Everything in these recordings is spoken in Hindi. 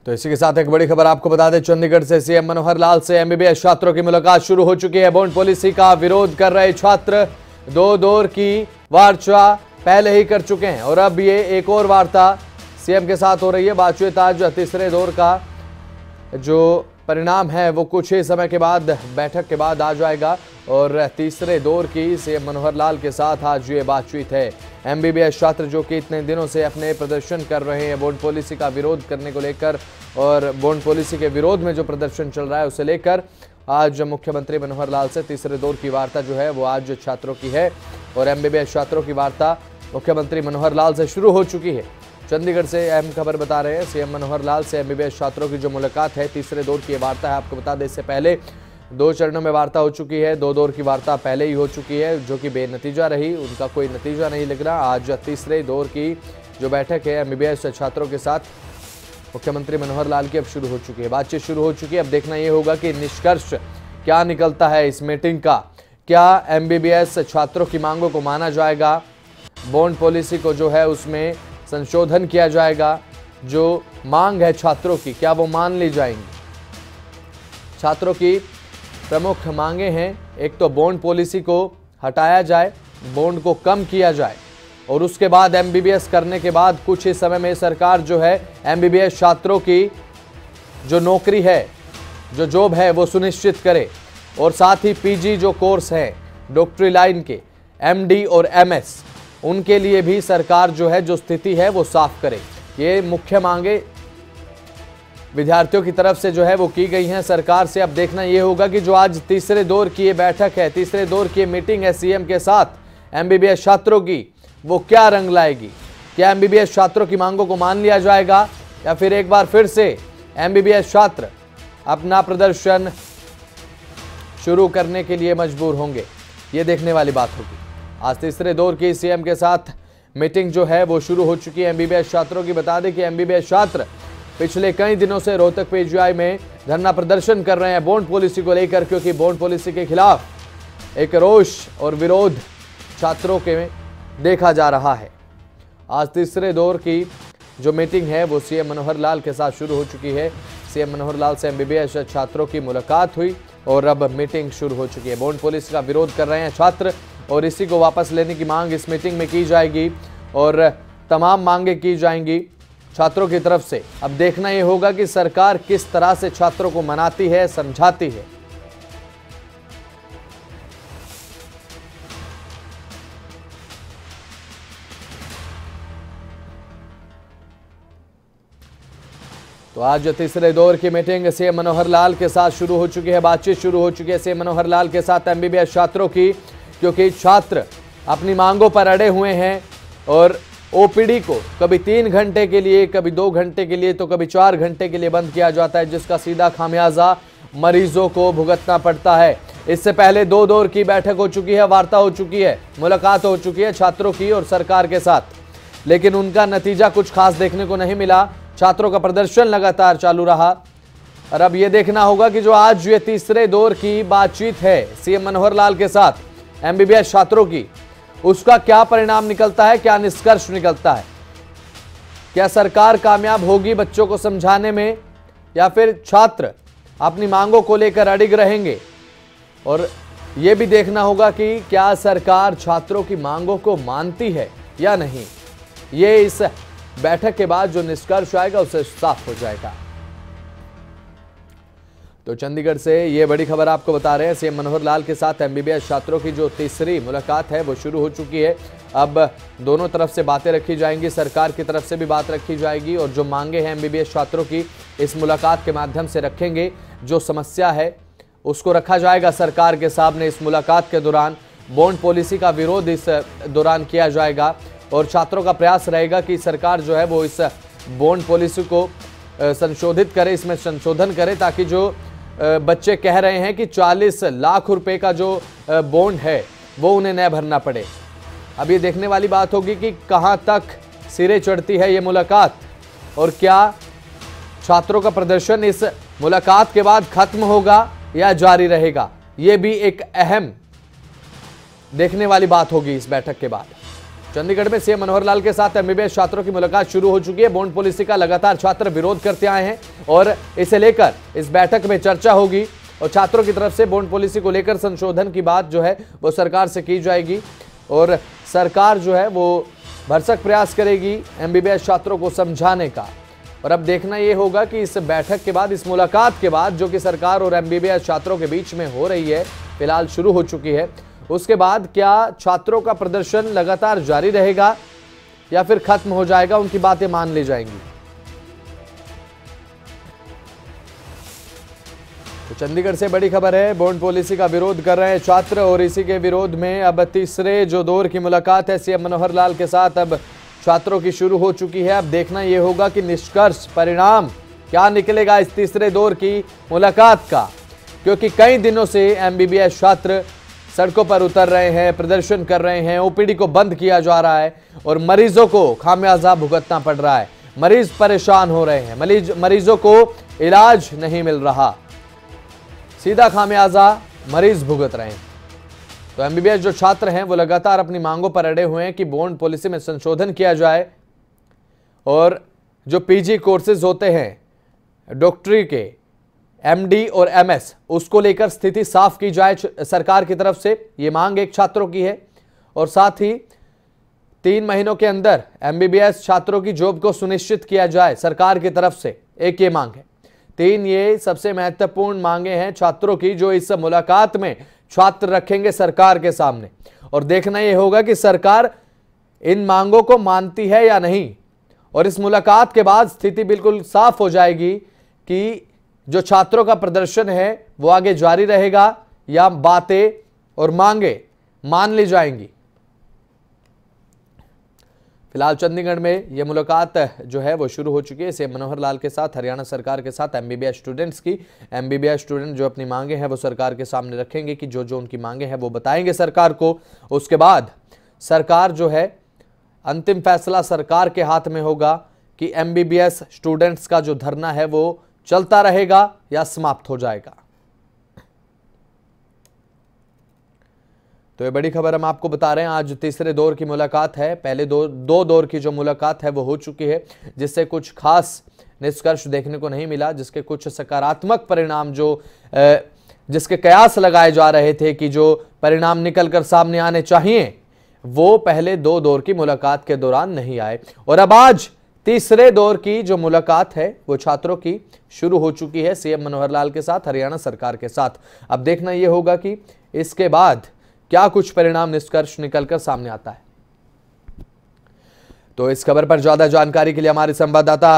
तो इसी के साथ एक बड़ी खबर आपको बता दें, चंडीगढ़ से सीएम मनोहर लाल से एमबीबीएस छात्रों की मुलाकात शुरू हो चुकी है। बॉन्ड पॉलिसी का विरोध कर रहे छात्र दो दौर की वार्ता पहले ही कर चुके हैं और अब ये एक और वार्ता सीएम के साथ हो रही है। बातचीत आज तीसरे दौर का जो परिणाम है वो कुछ ही समय के बाद बैठक के बाद आ जाएगा और तीसरे दौर की सीएम मनोहर लाल के साथ आज ये बातचीत है। एमबीबीएस छात्र जो कि इतने दिनों से अपने प्रदर्शन कर रहे हैं बॉन्ड पॉलिसी का विरोध करने को लेकर और बॉन्ड पॉलिसी के विरोध में जो प्रदर्शन चल रहा है उसे लेकर आज मुख्यमंत्री मनोहर लाल से तीसरे दौर की वार्ता जो है वो आज छात्रों की है और एमबीबीएस छात्रों की वार्ता मुख्यमंत्री मनोहर लाल से शुरू हो चुकी है। चंडीगढ़ से अहम खबर बता रहे हैं, सीएम मनोहर लाल से एमबीबीएस छात्रों की जो मुलाकात है तीसरे दौर की वार्ता है। आपको बता दें इससे पहले दो चरणों में वार्ता हो चुकी है, दो दौर की वार्ता पहले ही हो चुकी है जो कि बेनतीजा रही, उनका कोई नतीजा नहीं लग रहा। आज तीसरे दौर की जो बैठक है एमबीबीएस छात्रों के साथ मुख्यमंत्री मनोहर लाल की अब शुरू हो चुकी है, बातचीत शुरू हो चुकी है। अब देखना यह होगा कि निष्कर्ष क्या निकलता है इस मीटिंग का। क्या एमबीबीएस छात्रों की मांगों को माना जाएगा, बॉन्ड पॉलिसी को जो है उसमें संशोधन किया जाएगा, जो मांग है छात्रों की क्या वो मान ली जाएंगी। छात्रों की प्रमुख मांगे हैं, एक तो बॉन्ड पॉलिसी को हटाया जाए, बॉन्ड को कम किया जाए और उसके बाद एमबीबीएस करने के बाद कुछ ही समय में सरकार जो है एमबीबीएस छात्रों की जो नौकरी है, जो जॉब है वो सुनिश्चित करे और साथ ही पीजी जो कोर्स है डॉक्टरी लाइन के एमडी और एमएस उनके लिए भी सरकार जो है जो स्थिति है वो साफ करे। ये मुख्य मांगे विद्यार्थियों की तरफ से जो है वो की गई हैं सरकार से। अब देखना ये होगा कि जो आज तीसरे दौर की ये बैठक है, तीसरे दौर की मीटिंग है सीएम के साथ एमबीबीएस छात्रों की, वो क्या रंग लाएगी। क्या एमबीबीएस छात्रों की मांगों को मान लिया जाएगा या फिर एक बार फिर से एमबीबीएस छात्र अपना प्रदर्शन शुरू करने के लिए मजबूर होंगे, ये देखने वाली बात होगी। आज तीसरे दौर की सीएम के साथ मीटिंग जो है वो शुरू हो चुकी है एमबीबीएस छात्रों की। बता दें कि एमबीबीएस छात्र पिछले कई दिनों से रोहतक पीजीआई में धरना प्रदर्शन कर रहे हैं बॉन्ड पॉलिसी को लेकर, क्योंकि बॉन्ड पॉलिसी के खिलाफ एक रोष और विरोध छात्रों के में देखा जा रहा है। आज तीसरे दौर की जो मीटिंग है वो सीएम मनोहर लाल के साथ शुरू हो चुकी है। सीएम मनोहर लाल से एमबीबीएस छात्रों की मुलाकात हुई और अब मीटिंग शुरू हो चुकी है। बॉन्ड पॉलिसी का विरोध कर रहे हैं छात्र और इसी को वापस लेने की मांग इस मीटिंग में की जाएगी और तमाम मांगे की जाएंगी छात्रों की तरफ से। अब देखना यह होगा कि सरकार किस तरह से छात्रों को मनाती है, समझाती है। तो आज तीसरे दौर की मीटिंग सीएम मनोहर लाल के साथ शुरू हो चुकी है, बातचीत शुरू हो चुकी है सीएम मनोहर लाल के साथ एमबीबीएस छात्रों की, क्योंकि छात्र अपनी मांगों पर अड़े हुए हैं और ओपीडी को कभी 3 घंटे के लिए, कभी 2 घंटे के लिए, तो कभी 4 घंटे के लिए बंद किया जाता है, जिसका सीधा खामियाजा मरीजों को भुगतना पड़ता है। इससे पहले 2 दौर की बैठक हो चुकी है, वार्ता हो चुकी है, मुलाकात हो चुकी है छात्रों की और सरकार के साथ, लेकिन उनका नतीजा कुछ खास देखने को नहीं मिला। छात्रों का प्रदर्शन लगातार चालू रहा और अब यह देखना होगा कि जो आज ये तीसरे दौर की बातचीत है सीएम मनोहर लाल के साथ एमबीबीएस छात्रों की, उसका क्या परिणाम निकलता है, क्या निष्कर्ष निकलता है। क्या सरकार कामयाब होगी बच्चों को समझाने में या फिर छात्र अपनी मांगों को लेकर अड़िग रहेंगे। और यह भी देखना होगा कि क्या सरकार छात्रों की मांगों को मानती है या नहीं। ये इस बैठक के बाद जो निष्कर्ष आएगा उससे साफ हो जाएगा। तो चंडीगढ़ से ये बड़ी खबर आपको बता रहे हैं, सीएम मनोहर लाल के साथ एमबीबीएस छात्रों की जो तीसरी मुलाकात है वो शुरू हो चुकी है। अब दोनों तरफ से बातें रखी जाएंगी, सरकार की तरफ से भी बात रखी जाएगी और जो मांगे हैं एमबीबीएस छात्रों की इस मुलाकात के माध्यम से रखेंगे। जो समस्या है उसको रखा जाएगा सरकार के सामने इस मुलाकात के दौरान। बॉन्ड पॉलिसी का विरोध इस दौरान किया जाएगा और छात्रों का प्रयास रहेगा कि सरकार जो है वो इस बॉन्ड पॉलिसी को संशोधित करे, इसमें संशोधन करे, ताकि जो बच्चे कह रहे हैं कि 40 लाख रुपए का जो बॉन्ड है वो उन्हें न भरना पड़े। अब ये देखने वाली बात होगी कि कहां तक सिरे चढ़ती है ये मुलाकात और क्या छात्रों का प्रदर्शन इस मुलाकात के बाद खत्म होगा या जारी रहेगा। ये भी एक अहम देखने वाली बात होगी इस बैठक के बाद। चंडीगढ़ में सीएम मनोहर लाल के साथ एमबीबीएस छात्रों की मुलाकात शुरू हो चुकी है। बॉन्ड पॉलिसी का लगातार छात्र विरोध करते आए हैं और इसे लेकर इस बैठक में चर्चा होगी और छात्रों की तरफ से बॉन्ड पॉलिसी को लेकर संशोधन की बात जो है वो सरकार से की जाएगी और सरकार जो है वो भरसक प्रयास करेगी एमबीबीएस छात्रों को समझाने का। और अब देखना ये होगा कि इस बैठक के बाद, इस मुलाकात के बाद जो कि सरकार और एमबीबीएस छात्रों के बीच में हो रही है, फिलहाल शुरू हो चुकी है, उसके बाद क्या छात्रों का प्रदर्शन लगातार जारी रहेगा या फिर खत्म हो जाएगा, उनकी बातें मान ली जाएंगी। तो चंडीगढ़ से बड़ी खबर है, बॉन्ड पॉलिसी का विरोध कर रहे हैं छात्र और इसी के विरोध में अब तीसरे जो दौर की मुलाकात है सीएम मनोहर लाल के साथ अब छात्रों की शुरू हो चुकी है। अब देखना यह होगा कि निष्कर्ष परिणाम क्या निकलेगा इस तीसरे दौर की मुलाकात का, क्योंकि कई दिनों से एमबीबीएस छात्र सड़कों पर उतर रहे हैं, प्रदर्शन कर रहे हैं, ओपीडी को बंद किया जा रहा है और मरीजों को खामियाजा भुगतना पड़ रहा है। मरीज परेशान हो रहे हैं, मरीजों को इलाज नहीं मिल रहा, सीधा खामियाजा मरीज भुगत रहे हैं। तो एमबीबीएस जो छात्र हैं वो लगातार अपनी मांगों पर अड़े हुए हैं कि बॉन्ड पॉलिसी में संशोधन किया जाए और जो पीजी कोर्सेज होते हैं डॉक्टरी के, एमडी और एमएस, उसको लेकर स्थिति साफ की जाए सरकार की तरफ से। ये मांग एक छात्रों की है और साथ ही 3 महीनों के अंदर एमबीबीएस छात्रों की जॉब को सुनिश्चित किया जाए सरकार की तरफ से, एक ये मांग है। 3 ये सबसे महत्वपूर्ण मांगे हैं छात्रों की जो इस मुलाकात में छात्र रखेंगे सरकार के सामने और देखना यह होगा कि सरकार इन मांगों को मानती है या नहीं। और इस मुलाकात के बाद स्थिति बिल्कुल साफ हो जाएगी कि जो छात्रों का प्रदर्शन है वो आगे जारी रहेगा या बातें और मांगे मान ली जाएंगी। फिलहाल चंडीगढ़ में यह मुलाकात जो है वो शुरू हो चुकी है सीएम मनोहर लाल के साथ, हरियाणा सरकार के साथ एमबीबीएस स्टूडेंट्स की। एमबीबीएस स्टूडेंट जो अपनी मांगे हैं वो सरकार के सामने रखेंगे कि जो जो उनकी मांगे हैं वो बताएंगे सरकार को। उसके बाद सरकार जो है, अंतिम फैसला सरकार के हाथ में होगा कि एमबीबीएस स्टूडेंट्स का जो धरना है वो चलता रहेगा या समाप्त हो जाएगा। तो ये बड़ी खबर हम आपको बता रहे हैं, आज तीसरे दौर की मुलाकात है। पहले दो दौर की जो मुलाकात है वो हो चुकी है, जिससे कुछ खास निष्कर्ष देखने को नहीं मिला, जिसके कुछ सकारात्मक परिणाम जिसके कयास लगाए जा रहे थे कि जो परिणाम निकल कर सामने आने चाहिए वो पहले 2 दौर की मुलाकात के दौरान नहीं आए। और अब आज तीसरे दौर की जो मुलाकात है वो छात्रों की शुरू हो चुकी है सीएम मनोहर लाल के साथ, हरियाणा सरकार के साथ। अब देखना यह होगा कि इसके बाद क्या कुछ परिणाम निष्कर्ष निकलकर सामने आता है। तो इस खबर पर ज्यादा जानकारी के लिए हमारे संवाददाता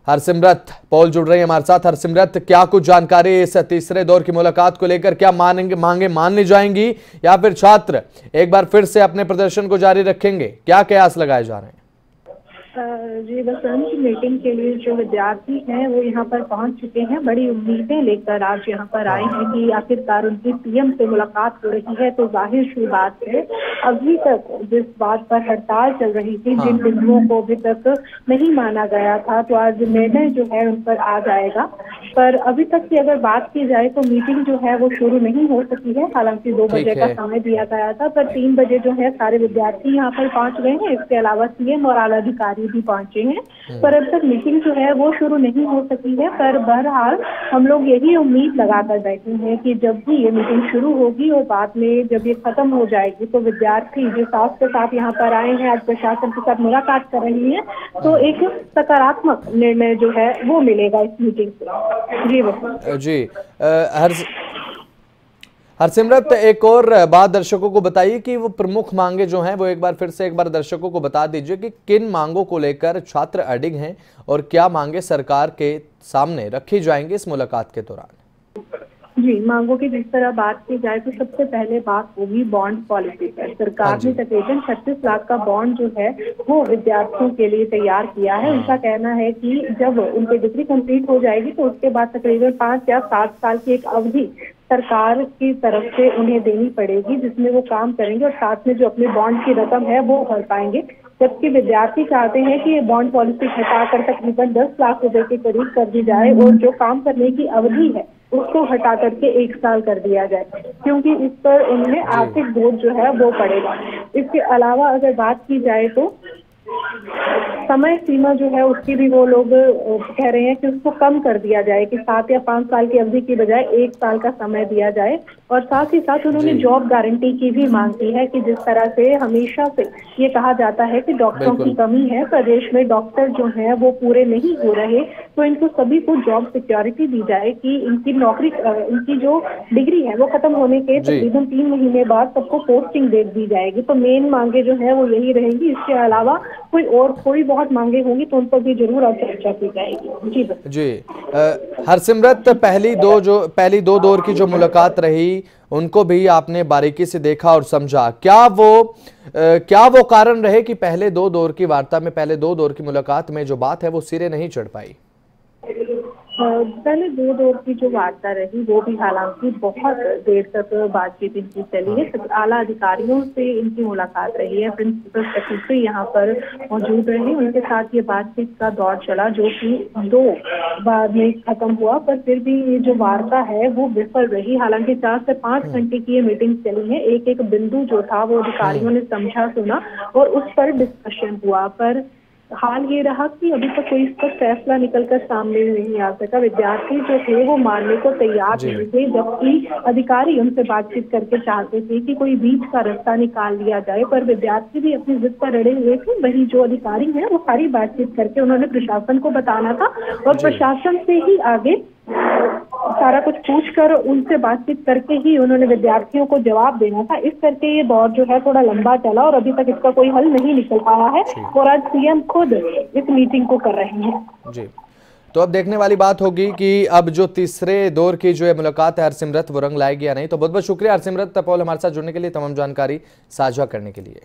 हरसिमरत पॉल जुड़ रही है हमारे साथ। हरसिमरत, क्या कुछ जानकारी इस तीसरे दौर की मुलाकात को लेकर, क्या मांगे मान ली जाएंगी या फिर छात्र एक बार फिर से अपने प्रदर्शन को जारी रखेंगे, क्या कयास लगाए जा रहे हैं? जी बसंत, मीटिंग के लिए जो विद्यार्थी हैं वो यहाँ पर पहुंच चुके हैं। बड़ी उम्मीदें लेकर आज यहाँ पर आए हैं कि आखिरकार उनकी पीएम से मुलाकात हो रही है। तो जाहिर सी बात है, अभी तक जिस बात पर हड़ताल चल रही थी, जिन बिंदुओं को अभी तक नहीं माना गया था, तो आज निर्णय जो है उन पर आ जाएगा। पर अभी तक की अगर बात की जाए तो मीटिंग जो है वो शुरू नहीं हो सकी है। हालांकि 2 बजे का समय दिया गया था, पर 3 बजे जो है सारे विद्यार्थी यहाँ पर पहुंच गए हैं। इसके अलावा सीएम और आला अधिकारी भी पहुंचे हैं, पर अब तक मीटिंग जो है वो शुरू नहीं हो सकी है। पर बहरहाल हम लोग यही उम्मीद लगाकर बैठे हैं कि जब भी ये मीटिंग शुरू होगी और बाद में जब ये खत्म हो जाएगी तो विद्यार्थी जो साथ के साथ यहाँ पर आए हैं, आज प्रशासन के साथ मुलाकात कर रही है, तो एक सकारात्मक निर्णय जो है वो मिलेगा इस मीटिंग से। जी हरसिमरत, एक और बात दर्शकों को बताइए कि वो प्रमुख मांगे जो हैं वो एक बार दर्शकों को बता दीजिए कि किन मांगों को लेकर छात्र अडिग हैं और क्या मांगे सरकार के सामने रखी जाएंगी इस मुलाकात के दौरान। जी, मांगों की जिस तरह बात की जाए तो सबसे पहले बात होगी बॉन्ड पॉलिसी पर। सरकार ने तकरीबन 36 लाख का बॉन्ड जो है वो विद्यार्थियों के लिए तैयार किया है। उनका कहना है कि जब उनकी डिग्री कंप्लीट हो जाएगी तो उसके बाद तकरीबन 5 या 7 साल की एक अवधि सरकार की तरफ से उन्हें देनी पड़ेगी, जिसमें वो काम करेंगे और साथ में जो अपने बॉन्ड की रकम है वो भर पाएंगे। जबकि विद्यार्थी चाहते हैं कि ये बॉन्ड पॉलिसी हटाकर तकरीबन 10 लाख रुपए के करीब कर दी जाए और जो काम करने की अवधि है उसको हटा करके 1 साल कर दिया जाए, क्योंकि इस पर उन्हें आर्थिक बोझ जो है वो पड़ेगा। इसके अलावा अगर बात की जाए तो समय सीमा जो है उसकी भी वो लोग कह रहे हैं कि उसको कम कर दिया जाए, कि 7 या 5 साल की अवधि की बजाय 1 साल का समय दिया जाए। और साथ ही साथ उन्होंने जॉब गारंटी की भी मांग की है, कि जिस तरह से हमेशा से ये कहा जाता है कि डॉक्टरों की कमी है, प्रदेश में डॉक्टर जो है वो पूरे नहीं हो रहे, तो इनको सभी को जॉब सिक्योरिटी दी जाए कि इनकी नौकरी, इनकी जो डिग्री है वो खत्म होने के तकरीबन 3 महीने बाद सबको पोस्टिंग दे दी जाएगी। तो मेन मांगे जो है वो यही रहेंगी। इसके अलावा कोई बहुत मांगे होंगी तो उन पर भी जरूर अब चर्चा की जाएगी। जी बस जी। हरसिमरत, पहली दो दौर की जो मुलाकात रही उनको भी आपने बारीकी से देखा और समझा। क्या वो कारण रहे कि पहले दो दौर की वार्ता में, पहले दो दौर की मुलाकात में जो बात है वो सिरे नहीं चढ़ पाई? पहले 2 दौर की जो वार्ता रही वो भी हालांकि बहुत देर तक बातचीत इनकी चली है। आला अधिकारियों से इनकी मुलाकात रही है, प्रिंसिपल सेक्रेटरी यहाँ पर मौजूद रहे, उनके साथ ये बातचीत का दौर चला जो कि 2 बार में खत्म हुआ। पर फिर भी ये जो वार्ता है वो विफल रही। हालांकि 4 से 5 घंटे की ये मीटिंग चली है। एक एक बिंदु जो था वो अधिकारियों ने समझा, सुना और उस पर डिस्कशन हुआ। पर हाल ये रहा कि अभी तक कोई इस पर फैसला निकलकर सामने नहीं आ सका। विद्यार्थी जो थे वो मानने को तैयार नहीं थे, जबकि अधिकारी उनसे बातचीत करके चाहते थे कि कोई बीच का रास्ता निकाल लिया जाए। पर विद्यार्थी भी अपनी जिद पर अड़े हुए थे। वही जो अधिकारी हैं वो सारी बातचीत करके उन्होंने प्रशासन को बताना था और प्रशासन से ही आगे सारा कुछ पूछकर उनसे बातचीत करके ही उन्होंने विद्यार्थियों को जवाब देना था। इस करके ये दौर जो है थोड़ा लंबा चला और अभी तक इसका कोई हल नहीं निकल पाया है और आज सीएम खुद इस मीटिंग को कर रहे हैं। जी, तो अब देखने वाली बात होगी कि अब जो तीसरे दौर की जो है मुलाकात है हरसिमरत वो रंग लाएगी या नहीं। तो बहुत बहुत शुक्रिया हरसिमरत पॉल हमारे साथ जुड़ने के लिए, तमाम जानकारी साझा करने के लिए।